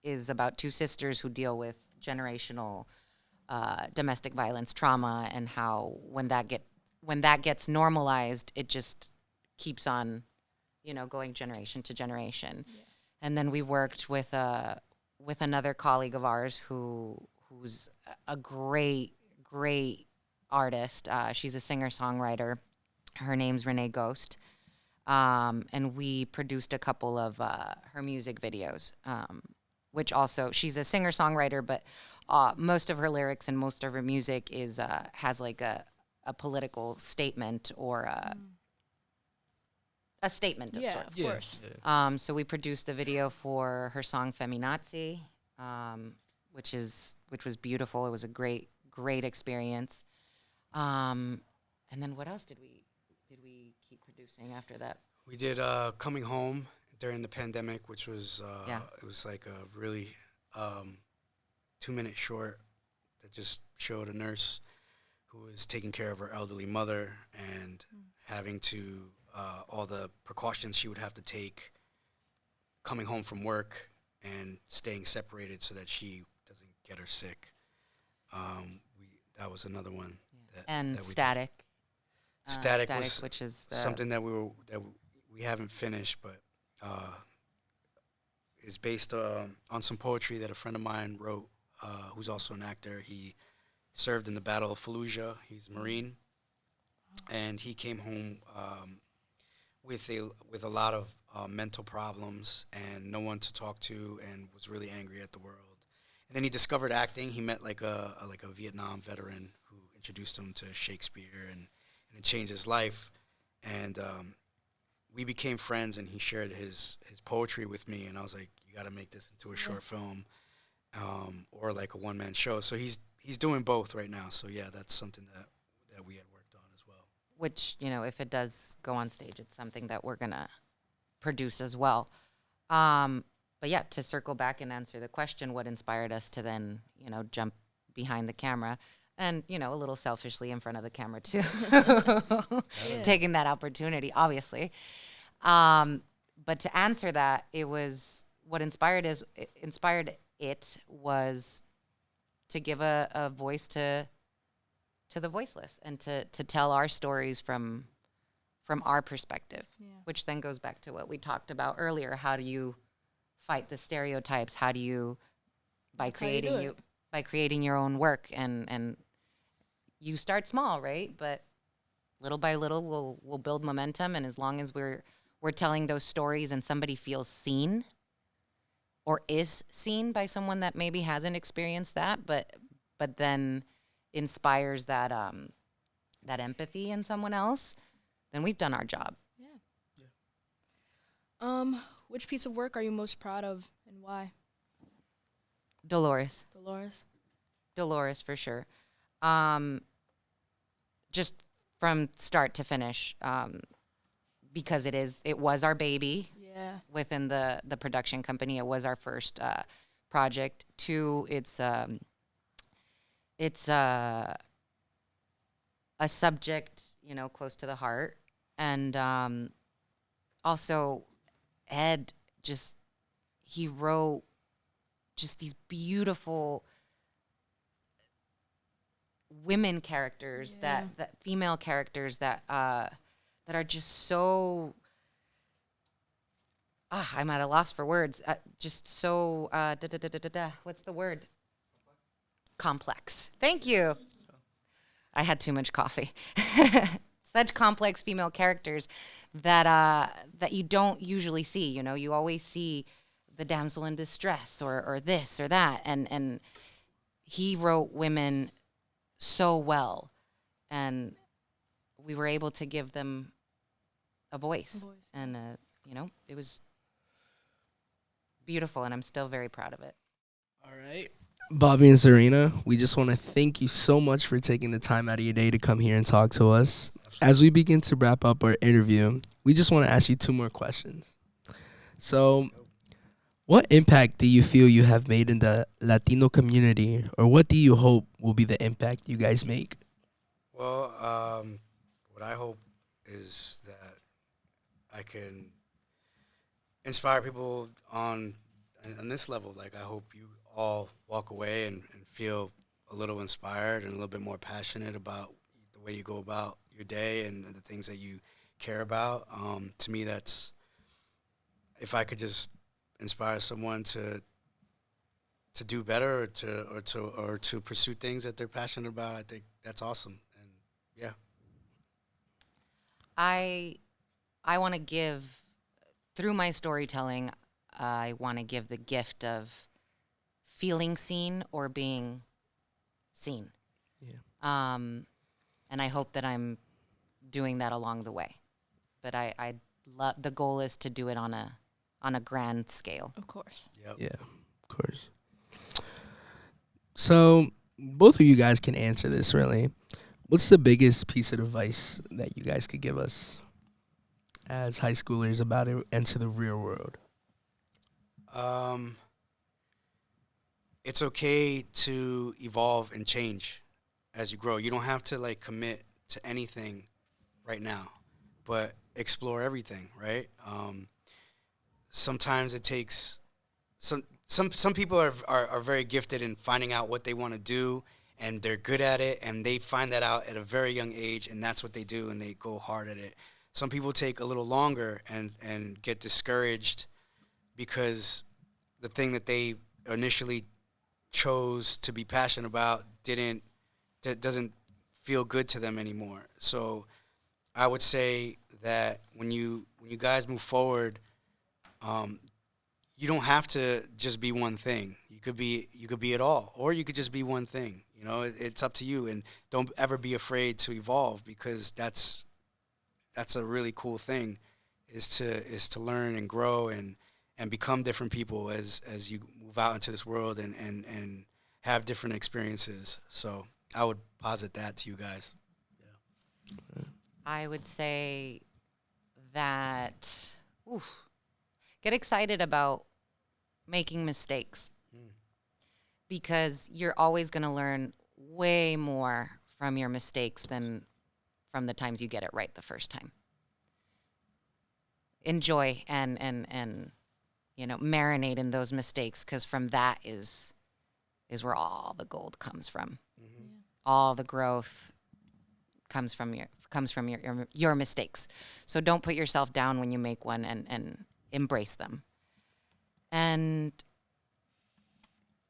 is about two sisters who deal with generational domestic violence trauma, and how when that gets normalized, it just keeps on, you know, going generation to generation. Yeah. And then we worked with another colleague of ours who's a great artist. She's a singer-songwriter. Her name's Renee Ghost. And we produced a couple of her music videos, which also, she's a singer-songwriter, but most of her lyrics and most of her music has like a political statement or a statement of sorts. Of course. Yeah. So we produced the video for her song Feminazi, which was beautiful. It was a great experience. And then what else did we keep producing after that? We did Coming Home during the pandemic, which was it was like a really 2-minute short that just showed a nurse who was taking care of her elderly mother and having to all the precautions she would have to take coming home from work and staying separated so that she doesn't get her sick. That was another one. And that we Static. did. Static Static, was which is something that we haven't finished, but is based on some poetry that a friend of mine wrote, who's also an actor. He served in the Battle of Fallujah. He's a Marine, and he came home with a lot of mental problems and no one to talk to, and was really angry at the world. And then he discovered acting. He met like a Vietnam veteran who introduced him to Shakespeare, and it changed his life. And we became friends, and he shared his poetry with me, and I was like, you got to make this into a short film, or like a one-man show. So he's doing both right now. So yeah, that's something that we had worked on as well. Which, if it does go on stage, it's something that we're going to produce as well. But yeah, to circle back and answer the question, what inspired us to then, jump behind the camera and, a little selfishly in front of the camera too, taking that opportunity, obviously. But to answer that, it was what inspired it was to give a voice to the voiceless, and to tell our stories from our perspective, which then goes back to what we talked about earlier. How do you fight the stereotypes? How do you, by creating your own work, and you start small, right? But little by little, we'll build momentum, and as long as we're telling those stories and somebody feels seen or is seen by someone that maybe hasn't experienced that, but then inspires that empathy in someone else, then we've done our job. Which piece of work are you most proud of, and why? Dolores, for sure. Just from start to finish, because it was our baby. Yeah. Within the production company, it was our first project. Two, it's a subject, close to the heart. And also Ed, he wrote just these beautiful women characters, that female characters that are just so, I'm at a loss for words. Just so, what's the word? Complex. Thank you. I had too much coffee. Such complex female characters that you don't usually see. You always see the damsel in distress or this or that, and he wrote women so well, and we were able to give them a voice. And it was beautiful, and I'm still very proud of it. All right. Bobby and Czarina, we just want to thank you so much for taking the time out of your day to come here and talk to us. As we begin to wrap up our interview, we just want to ask you 2 more questions. So, what impact do you feel you have made in the Latino community, or what do you hope will be the impact you guys make? Well, what I hope is that I can inspire people on this level. Like, I hope you all walk away and feel a little inspired and a little bit more passionate about the way you go about your day and the things that you care about. To me, that's, if I could just inspire someone to do better, or to pursue things that they're passionate about, I think that's awesome. And yeah, I want to give, through my storytelling, I want to give the gift of feeling seen or being seen. Yeah. And I hope that I'm doing that along the way. But I love, the goal is to do it on a grand scale. Of course. yep. Yeah, of course. So, both of you guys can answer this, really. What's the biggest piece of advice that you guys could give us as high schoolers about to enter the real world? It's okay to evolve and change as you grow. You don't have to commit to anything right now, but explore everything, right? Sometimes it takes some people are very gifted in finding out what they want to do, and they're good at it, and they find that out at a very young age, and that's what they do, and they go hard at it. Some people take a little longer and get discouraged because the thing that they initially chose to be passionate about doesn't feel good to them anymore. So I would say that when you guys move forward, you don't have to just be one thing. You could be it all, or you could just be one thing. You know, it's up to you, and don't ever be afraid to evolve, because that's a really cool thing, is to learn and grow and become different people as you move out into this world and have different experiences. So I would posit that to you guys. I would say that get excited about making mistakes, because you're always going to learn way more from your mistakes than from the times you get it right the first time. Enjoy and marinate in those mistakes, because from that is where all the gold comes from. Mm-hmm. Yeah. All the growth comes from your mistakes. So don't put yourself down when you make one, and embrace them. And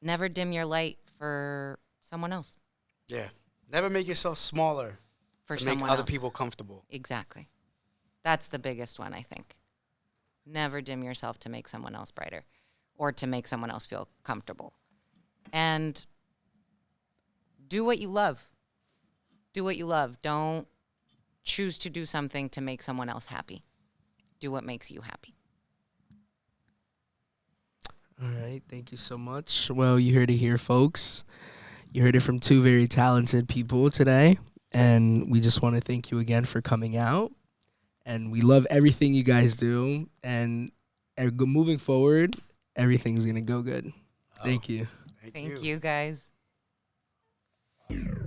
never dim your light for someone else. Yeah. Never make yourself smaller For to make someone other else. people comfortable. Exactly. That's the biggest one, I think. Never dim yourself to make someone else brighter, or to make someone else feel comfortable. And do what you love. Do what you love. Don't choose to do something to make someone else happy. Do what makes you happy. All right, thank you so much. Well, you heard it here, folks. You heard it from two very talented people today, and we just want to thank you again for coming out. And we love everything you guys do, and moving forward, everything's gonna go good. Thank you. Thank Thank you, guys. you.